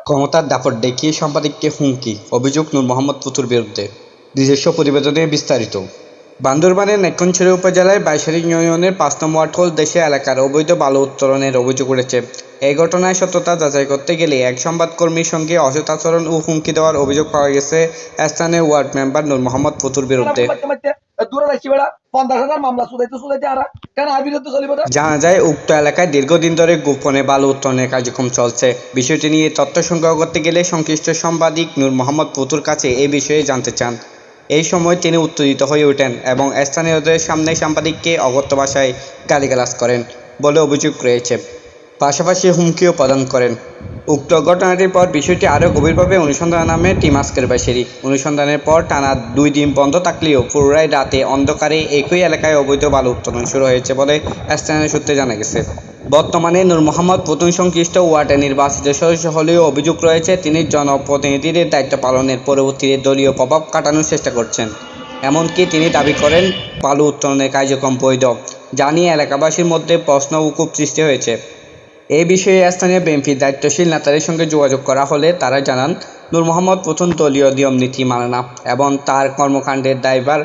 ক্ষমতার দাপট দেখিয়ে সাংবাদিককে হুমকি, অভিযোগ নূর মোহাম্মদ পুতুর বিরুদ্ধে। নিজস্ব প্রতিবেদনে বিস্তারিত। বান্দরবানের নেত্রকোনা উপজেলার বাইশারী ইউনিয়নের ৫ নং ওয়ার্ড দেশে এলাকার অবৈধ বালু উত্তোলনের অভিযোগ উঠেছে। এই ঘটনায় সত্যতা যাচাই করতে গেলে এক সংবাদকর্মীর সঙ্গে অসৎ আচরণ ও হুমকি দেওয়ার অভিযোগ পাওয়া গেছে স্থানীয় ওয়ার্ড মেম্বার নূর মোহাম্মদ পুতুর বিরুদ্ধে। জানা যায়, উক্ত এলাকায় দীর্ঘদিন ধরে গোপনে বালু উত্তোলনের কার্যক্রম চলছে। বিষয়টি নিয়ে তথ্য সংগ্রহ করতে গেলে সংশ্লিষ্ট সাংবাদিক নূর মোহাম্মদ পুতুর কাছে এই বিষয়ে জানতে চান। এই সময় তিনি উত্তেজিত হয়ে ওঠেন এবং স্থানীয়দের সামনে সাংবাদিককে অকথ্য ভাষায় গালিগালাজ করেন বলে অভিযোগ রয়েছে। পাশাপাশি হুমকিও প্রদান করেন। উক্ত ঘটনাটির পর বিষয়টি আরও গভীরভাবে অনুসন্ধানে নামে টিম আজকের বাইশারী। অনুসন্ধানের পর টানা 2 দিন বন্ধ থাকলেও পুনরায় রাতে অন্ধকারে একই এলাকায় অবৈধ বালু উত্তোলন শুরু হয়েছে বলে স্থানীয় সূত্রে জানা গেছে। বর্তমানে নূর মোহাম্মদ পুতুল সংশ্লিষ্ট ওয়ার্ডে নির্বাচিত সদস্য হলেও অভিযোগ রয়েছে তিনি জনপ্রতিনিধিদের দায়িত্ব পালনের পরবর্তীতে দলীয় প্রভাব খাটানোর চেষ্টা করছেন। এমনকি তিনি দাবি করেন বালু উত্তোলনের কার্যক্রম বৈধ, যা নিয়ে এলাকাবাসীর মধ্যে প্রশ্ন ও ক্ষোভ সৃষ্টি হয়েছে। এই বিষয়ে স্থানীয় বিএনপির দায়িত্বশীল নেতাদের সঙ্গে যোগাযোগ করা হলে তারা জানান, নূর মোহাম্মদ পুতুল দলীয় নিয়ম-নীতি মানে না এবং তার কর্মকাণ্ডের দায়ভার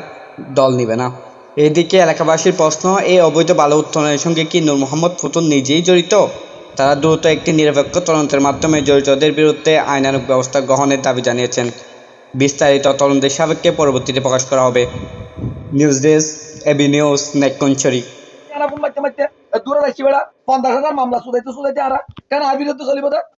দল নেবে না। এদিকে এলাকাবাসীর প্রশ্ন, এই অবৈধ বালু উত্তোলনের সঙ্গে কি নূর মোহাম্মদ পুতুল নিজেই জড়িত? তারা দ্রুত একটি নিরপেক্ষ তদন্তের মাধ্যমে জড়িতদের বিরুদ্ধে আইনানুগ ব্যবস্থা গ্রহণের দাবি জানিয়েছেন। বিস্তারিত তদন্তের সাপেক্ষে পরবর্তীতে প্রকাশ করা হবে। News desk, AB news, Netrokona.